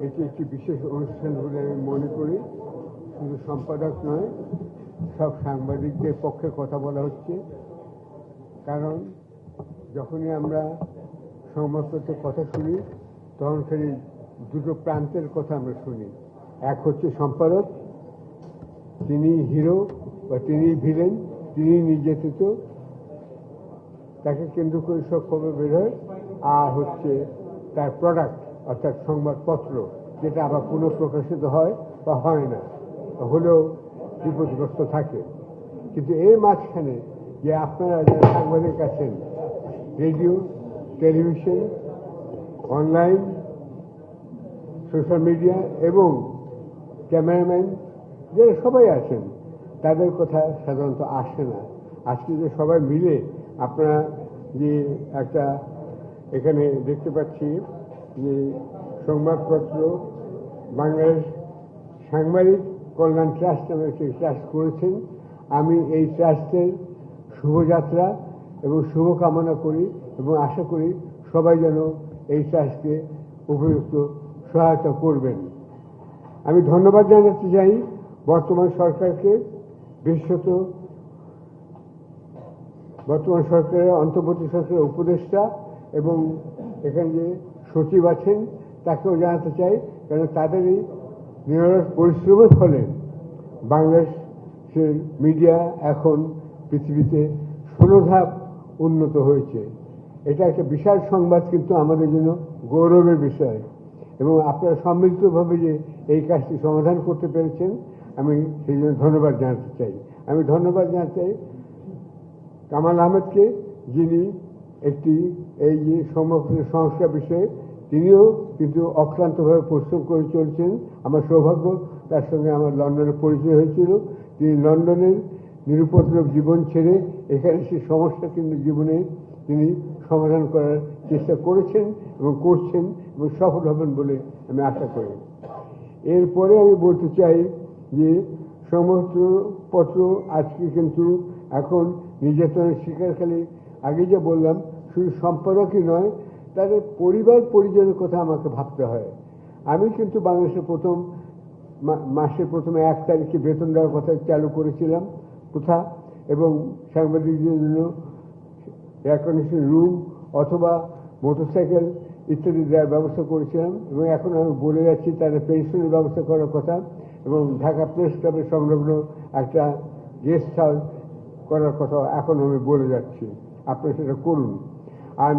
এটি একটি বিশেষ অনুষ্ঠান বলে আমি মনে করি। শুধু সম্পাদক নয়, সব সাংবাদিকদের পক্ষে কথা বলা হচ্ছে। কারণ যখনই আমরা সংবাদপত্রের কথা শুনি, তখন খালি দুটো প্রান্তের কথা আমরা শুনি। এক হচ্ছে সম্পাদক, তিনি হিরো বা তিনি ভিলেন, তিনি নির্যাতিত, তাকে কেন্দ্র করে সব খবর বের হয়। আর হচ্ছে তার প্রোডাক্ট অর্থাৎ সংবাদপত্র, যেটা আবার পুনঃপ্রকাশিত হয় বা হয় না, হলেও বিপদগ্রস্ত থাকে। কিন্তু এর মাঝখানে যে আপনারা যারা সাংবাদিক আছেন, radio, television, online, social media এবং ক্যামেরাম্যান, যারা সবাই আছেন, তাদের কথা সাধারণত আসে না। আজকে যে সবাই মিলে আপনারা যে একটা এখানে দেখতে পাচ্ছি যে সংবাদপত্র বাংলাদেশ সাংবাদিক কল্যাণ ট্রাস্ট নামে একটি ট্রাস্ট করেছেন। আমি এই ট্রাস্টের শুভযাত্রা এবং শুভকামনা করি এবং আশা করি সবাই যেন এই ট্রাস্টকে উপযুক্ত সহায়তা করবেন। আমি ধন্যবাদ জানাতে চাই বর্তমান সরকারকে, বিশেষত বর্তমান সরকারের অন্তর্বর্তী সরকারের উপদেষ্টা এবং এখানে যে সচিব আছেন তাকেও জানাতে চাই, কারণ তাদেরই নিরলস পরিশ্রমের ফলে বাংলাদেশের মিডিয়া এখন পৃথিবীতে 16 ধাপ উন্নত হয়েছে। এটা একটা বিশাল সংবাদ, কিন্তু আমাদের জন্য গৌরবের বিষয়। এবং আপনারা সম্মিলিতভাবে যে এই কাজটি সমাধান করতে পেরেছেন, আমি সেই জন্য ধন্যবাদ জানাতে চাই। আমি ধন্যবাদ জানাতে চাই কামাল আহমেদকে, যিনি একটি এই যে সংস্কার বিষয়ে তিনিও কিন্তু অক্লান্তভাবে পরিশ্রম করে চলছেন। আমার সৌভাগ্য, তার সঙ্গে আমার লন্ডনে পরিচয় হয়েছিল। তিনি লন্ডনের নিরুপদ্রব জীবন ছেড়ে এখানে সে সমস্যা কিন্তু জীবনে তিনি সমাধান করার চেষ্টা করেছেন এবং করছেন এবং সফল হবেন বলে আমি আশা করি। এরপরে আমি বলতে চাই যে সমস্ত পত্র আজকে কিন্তু এখন নির্যাতনের শিকার, খালি আগে যে বললাম শুধু সম্পাদকই নয়, তাদের পরিবার পরিজনের কথা আমাকে ভাবতে হয়। আমি কিন্তু বাংলাদেশের মাসের প্রথমে 1 তারিখে বেতন দেওয়ার কথা চালু করেছিলাম কোথা, এবং সাংবাদিকদের জন্য এয়ার কন্ডিশন রুম অথবা মোটরসাইকেল ইত্যাদি দেওয়ার ব্যবস্থা করেছিলাম। এবং এখন আমি বলে যাচ্ছি তাদের পেনশনের ব্যবস্থা করার কথা, এবং ঢাকা প্রেস ক্লাবের সংলগ্ন একটা গেস্ট হাউস করার কথা এখন আমি বলে যাচ্ছি। আপনারা সেটা করুন। আর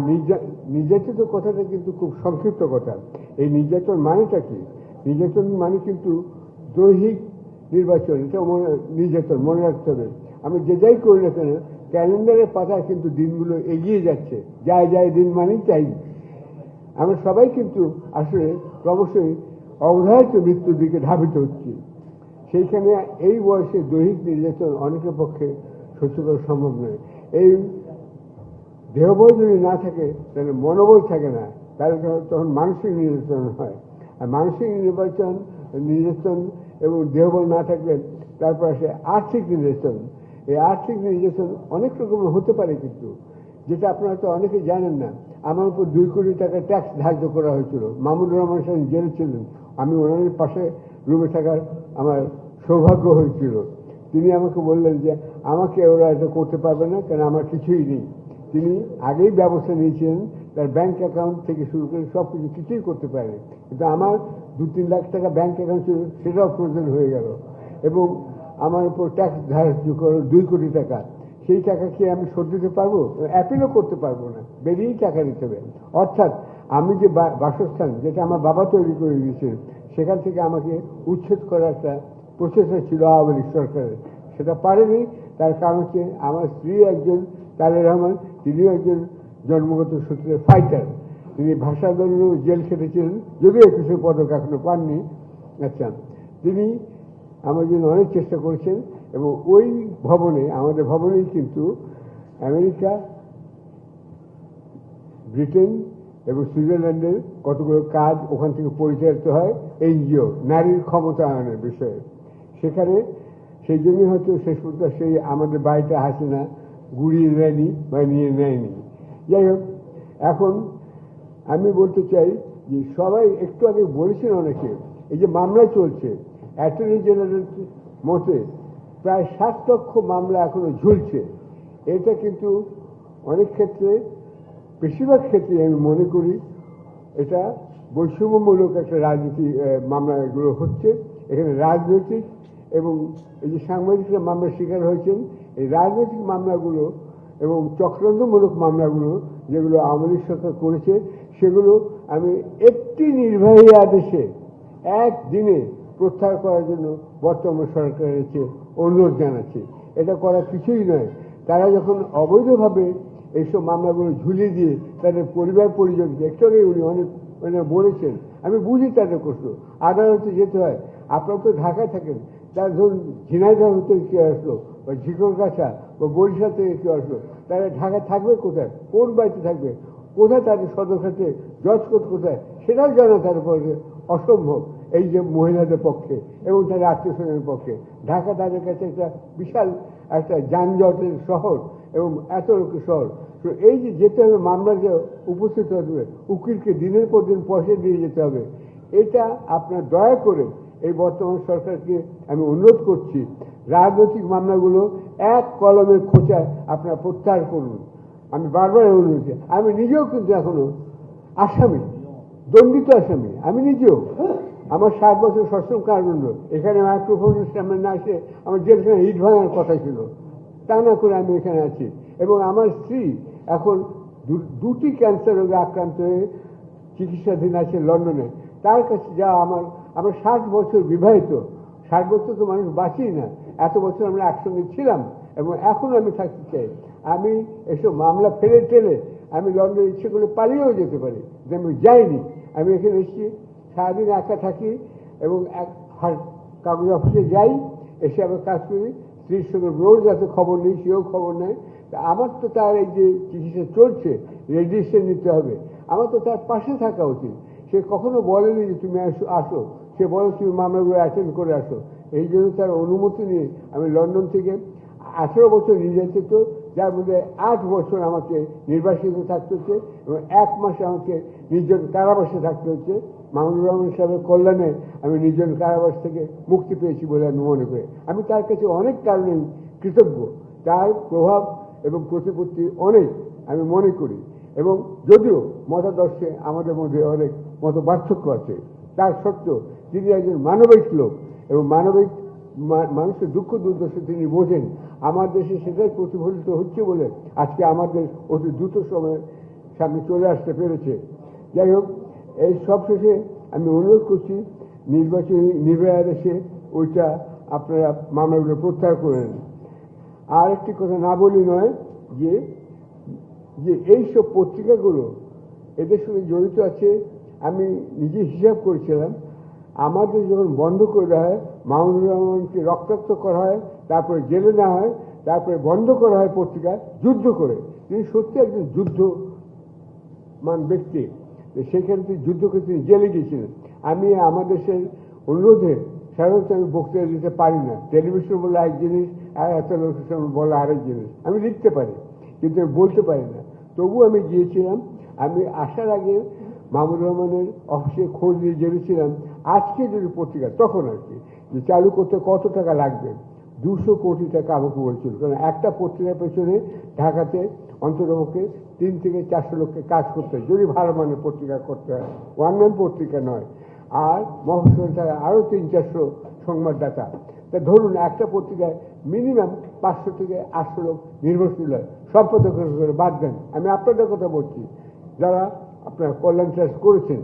নির্যাতিত কথাটা কিন্তু খুব সংক্ষিপ্ত কথা। এই নির্যাতন মানেটা কি? নির্যাতন মানে কিন্তু দৈহিক নির্বাচন, এটা নির্যাতন মনে রাখতে হবে। আমি যে যাই করি না কেন, ক্যালেন্ডারের পাতায় কিন্তু দিনগুলো এগিয়ে যাচ্ছে, যায় যায় দিন মানেই চাই। আমরা সবাই কিন্তু আসলে ক্রমশই অবধারিত মৃত্যুর দিকে ধাবিত হচ্ছি। সেইখানে এই বয়সে দৈহিক নির্যাতন অনেকের পক্ষে সহ্য করা সম্ভব নয়। এই দেহবল যদি না থাকে তাহলে মনোবল থাকে না, তাহলে তখন মানসিক নির্যাতন হয়। আর মানসিক নির্যাতন এবং দেহবল না থাকলে তারপর আসে আর্থিক নির্যাতন। এই আর্থিক নির্যাতন অনেক রকমের হতে পারে, কিন্তু যেটা আপনারা তো অনেকে জানেন না। আমার উপর 2 কোটি টাকা ট্যাক্স ধার্য করা হয়েছিল। মাহমুদুর রহমান সাহেব জেলে ছিলেন, আমি ওনাদের পাশে রুমে থাকার আমার সৌভাগ্য হয়েছিল। তিনি আমাকে বললেন যে আমাকে ওরা এটা করতে পারবে না, কারণ আমার কিছুই নেই। তিনি আগেই ব্যবস্থা নিয়েছিলেন, তার ব্যাংক অ্যাকাউন্ট থেকে শুরু করে সব কিছু কিছুই করতে পারে, কিন্তু আমার 2-3 লাখ টাকা ব্যাংক অ্যাকাউন্ট ছিল, সেটাও প্রয়োজন হয়ে গেল। এবং আমার উপর ট্যাক্স ধার্য করো 2 কোটি টাকা। সেই টাকা কি আমি শোধ দিতে পারবো? অ্যাপিলও করতে পারবো না, বেরিয়েই টাকা দিতে হবে। অর্থাৎ আমি যে বাসস্থান, যেটা আমার বাবা তৈরি করে দিয়েছিলেন, সেখান থেকে আমাকে উচ্ছেদ করার একটা প্রচেষ্টা ছিল আওয়ামী লীগ সরকারের, সেটা পারেনি। তার কারণ হচ্ছে আমার স্ত্রী একজন তালের রহমান, তিনিও একজন জন্মগত সূত্রে ফাইটার। তিনি ভাষা আন্দোলনেও জেল খেটেছিলেন, যদিও কিছু পদক এখনো পাননি। আচ্ছা, তিনি আমার জন্য অনেক চেষ্টা করেছেন। এবং ওই ভবনে, আমাদের ভবনেই কিন্তু আমেরিকা, ব্রিটেন এবং সুইজারল্যান্ডের কতগুলো কাজ ওখান থেকে পরিচালিত হয়, এনজিও, নারীর ক্ষমতায়নের বিষয়ে। সেখানে সেই জন্যই হয়তো শেষ পর্যন্ত সেই আমাদের বাড়িটা হাসিনা গুড়িয়ে দেয়নি বা নিয়ে নেয়নি। যাই হোক, এখন আমি বলতে চাই যে সবাই একটু আগে বলেছেন অনেকে, এই যে মামলা চলছে, অ্যাটর্নি জেনারেল মতে প্রায় 7 লক্ষ মামলা এখনো ঝুলছে। এটা কিন্তু অনেক ক্ষেত্রে, বেশিরভাগ ক্ষেত্রে আমি মনে করি এটা বৈষম্যমূলক একটা রাজনীতি মামলাগুলো হচ্ছে। এখানে রাজনৈতিক এবং এই যে সাংবাদিকরা মামলার শিকার হয়েছেন, এই রাজনৈতিক মামলাগুলো এবং চক্রান্তমূলক মামলাগুলো যেগুলো আওয়ামী লীগ সরকার করেছে, সেগুলো আমি একটি নির্বাহী আদেশে একদিনে প্রত্যাহার করার জন্য বর্তমান সরকারের কাছে অনুরোধ জানাচ্ছি। এটা করা কিছুই নয়। তারা যখন অবৈধভাবে এইসব মামলাগুলো ঝুলিয়ে দিয়ে তাদের পরিবার পরিজনকে, একটু আগে উনি অনেক বলেছেন, আমি বুঝি তাদের কষ্ট, আদালতে যেতে হয়। আপনারা তো ঢাকায় থাকেন, তার ধরুন ঝিনাইদহ থেকে কেউ আসলো, বা ঝিকরগাছা বা বরিশাল থেকে কেউ আসলো, তারা ঢাকায় থাকবে কোথায়, কোন বাড়িতে থাকবে, কোথায় তাদের সদরঘাটে জজকোর্ট কোথায়, সেটাও জানা তার পক্ষে অসম্ভব এই যে মহিলাদের পক্ষে এবং তাদের আত্মীয় স্বজনের পক্ষে। ঢাকা তাদের কাছে একটা বিশাল একটা যানজটের শহর এবং এত লোকের শহর। তো এই যে যেতে হবে, মামলা যে উপস্থিত হবে, উকিলকে দিনের পর দিন পয়সা দিয়ে যেতে হবে, এটা আপনার দয়া করে এই বর্তমান সরকারকে আমি অনুরোধ করছি, রাজনৈতিক মামলাগুলো এক কলমের খোঁচায় আপনারা প্রত্যাহার করুন। আমি বারবার অনুরোধ, আমি নিজেও কিন্তু এখনো আসামি, দণ্ডিত আসামি, আমি নিজেও। আমার 7 বছর সশ্রম কারাদণ্ড। এখানে মাইক্রোফোনের সামনে না এসে আমার জেলখানে ইট ভাঙার কথা ছিল, তা না করে আমি এখানে আছি। এবং আমার স্ত্রী এখন 2টি ক্যান্সার রোগে আক্রান্ত হয়ে চিকিৎসাধীন আছে লন্ডনে। তার কাছে যা আমার 60 বছর বিবাহিত, 60 বছর তো মানুষ বাঁচি না, এত বছর আমরা একসঙ্গে ছিলাম এবং এখন আমি থাকতে চাই। আমি এসব মামলা ফেলে টেলে আমি লন্ডনে ইচ্ছে করে পালিয়েও যেতে পারি, যে আমি যাইনি। আমি এখানে এসেছি, সারাদিন একা থাকি এবং কাগজ অফিসে যাই, এসে আবার কাজ করি। স্ত্রীর সঙ্গে রোজ রাতে খবর নেই, সেও খবর নেয়। তা আমার তো তার এই যে চিকিৎসা চলছে, রেডিয়েশন নিতে হবে, আমার তো তার পাশে থাকা উচিত। সে কখনো বলেনি যে তুমি আসো, সে বলে তুমি মামলাগুলো অ্যাটেন্ড করে আসো। এই জন্য তার অনুমতি নিয়ে আমি লন্ডন থেকে 18 বছর নির্যাতিত, যার মধ্যে 8 বছর আমাকে নির্বাসিত থাকতে হচ্ছে এবং 1 মাস আমাকে নির্জন কারাবাসে থাকতে হচ্ছে। মাহমুদুর রহমান সাহেবের কল্যাণে আমি নির্জন কারাবাস থেকে মুক্তি পেয়েছি বলে আমি মনে করি। আমি তার কাছে অনেক কারণে কৃতজ্ঞ, তার প্রভাব এবং প্রতিপত্তি অনেক আমি মনে করি। এবং যদিও মতাদর্শে আমাদের মধ্যে অনেক মত পার্থক্য আছে, তার সত্ত্বেও তিনি একজন মানবিক লোক এবং মানবিক মানুষের দুঃখ দুর্দশা তিনি বোঝেন। আমার দেশে সেটাই প্রতিফলিত হচ্ছে বলে আজকে আমাদের অতি দ্রুত সময়ের সামনে চলে আসতে পেরেছে। যাই হোক, এই সব শেষে আমি অনুরোধ করছি, নির্বাচনী নির্বাহী আদেশে ওইটা আপনারা মামলাগুলো প্রত্যাহার করে নেন। আর একটি কথা না বলি নয়, যে এইসব পত্রিকাগুলো এদের সঙ্গে জড়িত আছে। আমি নিজে হিসাব করেছিলাম, আমাদের যখন বন্ধ করে দেওয়া হয়, মাহমুদুর রহমানকে রক্তাক্ত করা হয়, তারপরে জেলে নেওয়া হয়, তারপরে বন্ধ করা হয় পত্রিকা, যুদ্ধ করে। তিনি সত্যি একজন যুদ্ধমান ব্যক্তি, সেখান থেকে যুদ্ধ করে তিনি জেলে গিয়েছিলেন। আমি আমার দেশের অনুরোধে সাধারণত আমি বক্তৃতা দিতে পারি না। টেলিভিশন বলে এক জিনিস, আর এত লোকের সামনে বলা আরেক জিনিস। আমি লিখতে পারি কিন্তু আমি বলতে পারি না। তবু আমি গিয়েছিলাম। আমি আসার আগে মাহমুদুর রহমানের অফিসে খোঁজ নিয়ে জেনেছিলাম আজকে যদি পত্রিকা, তখন আর কি, যে চালু করতে কত টাকা লাগবে। 200 কোটি টাকা আমাকে বলছিল, কারণ একটা পত্রিকার পেছনে ঢাকাতে অন্ততপক্ষে 3 থেকে 400 লোককে কাজ করতে হয়, যদি ভালো মানের পত্রিকা করতে হয়, ওয়ান পত্রিকা নয়। আর মফস্বল থাকে আরও 300-400 সংবাদদাতা। তা ধরুন একটা পত্রিকায় মিনিমাম 500 থেকে 800 লোক নির্ভরশীল হয়, সম্পাদকের করে বাদ দেন। আমি আপনাদের কথা বলছি যারা আপনার কল্যাণ ট্রাস্ট করেছেন।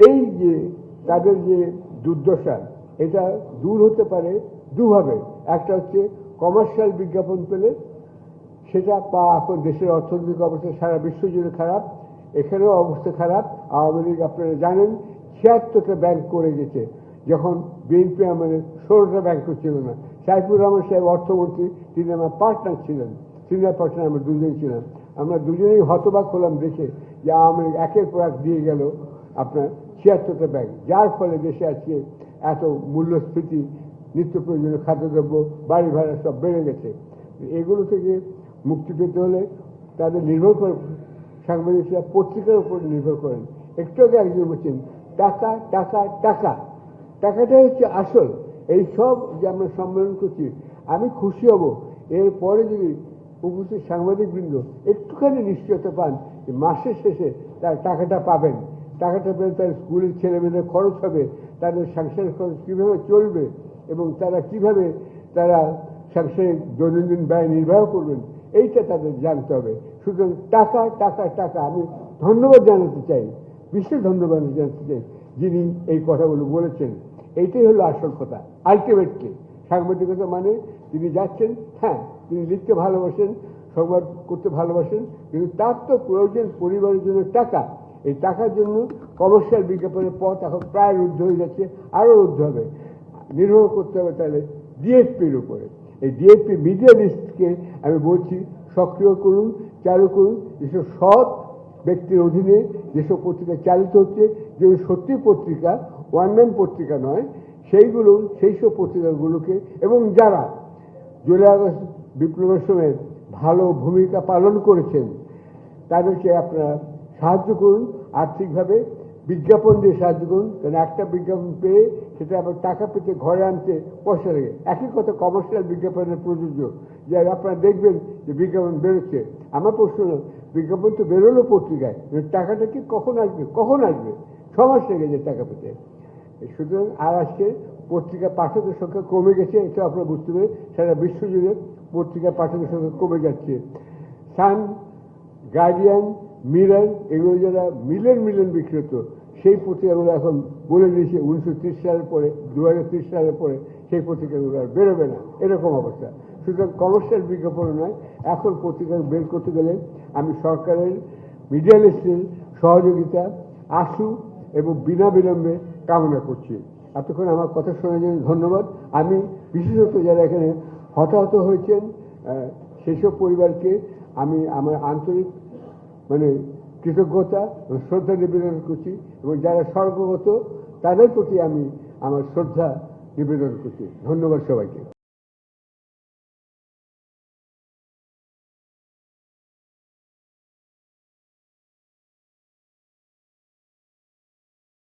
এই যে তাদের যে দুর্দশা, এটা দূর হতে পারে দুভাবে। একটা হচ্ছে কমার্শিয়াল বিজ্ঞাপন পেলে সেটা এখন দেশের অর্থনৈতিক অবস্থা সারা বিশ্ব জুড়ে খারাপ, এখানেও অবস্থা খারাপ। আওয়ামী লীগ আপনারা জানেন 76টা ব্যাংক করে গেছে, যখন বিএনপি আমাদের 16টা ব্যাংকও ছিল না। সাইফুর রহমান সাহেব অর্থমন্ত্রী, তিনি আমার পার্টনার ছিলেন, সিনিয়র পার্টনার আমরা দুজন ছিলাম। আমরা দুজনেই হতবাক হলাম দেখে যে আওয়ামী লীগ একের পর এক দিয়ে গেল আপনার 76টা ব্যাংক, যার ফলে দেশে আজকে এত মূল্যস্ফীতি, নিত্য প্রয়োজনীয় খাদ্যদ্রব্য, বাড়ি ভাড়া সব বেড়ে গেছে। এগুলো থেকে মুক্তি পেতে হলে তাদের নির্ভর করে, সাংবাদিকরা পত্রিকার উপর নির্ভর করেন। একটু আগে একজন বলছেন টাকা টাকা টাকা, টাকাটাই হচ্ছে আসল। এই সব যে আমরা সম্মেলন করছি, আমি খুশি হব এরপরে যদি উপস্থিত সাংবাদিকবৃন্দ একটুখানি নিশ্চয়তা পান যে মাসের শেষে তার টাকাটা পাবেন, টাকাটা পেলে তার স্কুলের ছেলেমেয়েদের খরচ হবে, তাদের সংসারের খরচ কীভাবে চলবে এবং তারা কিভাবে তারা সাংসারিক দৈনন্দিন ব্যয় নির্বাহ করবেন, এইটা তাদের জানতে হবে। সুতরাং টাকা টাকা টাকা, আমি ধন্যবাদ জানাতে চাই, বিশেষ ধন্যবাদ জানাতে চাই যিনি এই কথাগুলো বলেছেন। এইটাই হলো আসল কথা। আলটিমেটলি সাংবাদিকতা মানে তিনি যাচ্ছেন, হ্যাঁ তিনি লিখতে ভালোবাসেন, সংবাদ করতে ভালোবাসেন, কিন্তু তার তো প্রয়োজন পরিবারের জন্য টাকা। এই টাকার জন্য কমার্শিয়াল বিজ্ঞাপনের পথ এখন প্রায় রুদ্ধ হয়ে যাচ্ছে, আরও রুদ্ধ হবে। নির্ভর করতে হবে তাহলে ডিএফপির উপরে। এই ডিএফপি মিডিয়া লিস্টকে আমি বলছি সক্রিয় করুন, চালু করুন। যেসব সৎ ব্যক্তির অধীনে যেসব পত্রিকা চালিত হচ্ছে, যেগুলো সত্যি পত্রিকা, ওয়ান ম্যান পত্রিকা নয়, সেই সব পত্রিকাগুলোকে, এবং যারা জুলাই আগস্ট বিপ্লবের সময় ভালো ভূমিকা পালন করেছেন তাদেরকে আপনারা সাহায্য করুন, আর্থিকভাবে বিজ্ঞাপন দিয়ে সাহায্য করুন। কারণ একটা বিজ্ঞাপন পেয়ে সেটা আবার টাকা পেতে ঘরে আনতে পয়সা লাগে। একই কথা কমার্শিয়াল বিজ্ঞাপনের প্রযোজ্য, যে আপনারা দেখবেন যে বিজ্ঞাপন বেরোচ্ছে। আমার প্রশ্ন হলো, বিজ্ঞাপন তো বেরোলো পত্রিকায়, টাকাটা কি কখন আসবে? কখন আসবে? 6 মাস লেগে যায় টাকা পেতে। সুতরাং আর আজকে পত্রিকা পাঠকের সংখ্যা কমে গেছে, এটা আপনারা বুঝতে পারেন। সারা বিশ্বজুড়ে পত্রিকা পাঠকের সংখ্যা কমে যাচ্ছে। সান, গার্ডিয়ান, মিরর, এগুলো যারা মিলিয়ন বিক্রি হতো, সেই পত্রিকাগুলো এখন বলে দিয়েছে 1930 সালের পরে, 2030 সালের পরে সেই পত্রিকাগুলো আর বেরোবে না, এরকম অবস্থা। সুতরাং কমার্শিয়াল বিজ্ঞাপন নয়, এখন পত্রিকা বের করতে গেলে আমি সরকারের মিডিয়া লিস্টের সহযোগিতা আশু এবং বিনা বিলম্বে কামনা করছি। এতক্ষণ আমার কথা শোনার জন্য ধন্যবাদ। আমি বিশেষত যারা এখানে হতাহত হয়েছেন সেসব পরিবারকে আমি আমার আন্তরিক কৃতজ্ঞতা ও শ্রদ্ধা নিবেদন করছি, এবং যারা স্বর্গগত তাদের প্রতি আমি আমার শ্রদ্ধা নিবেদন করছি। ধন্যবাদ সবাইকে।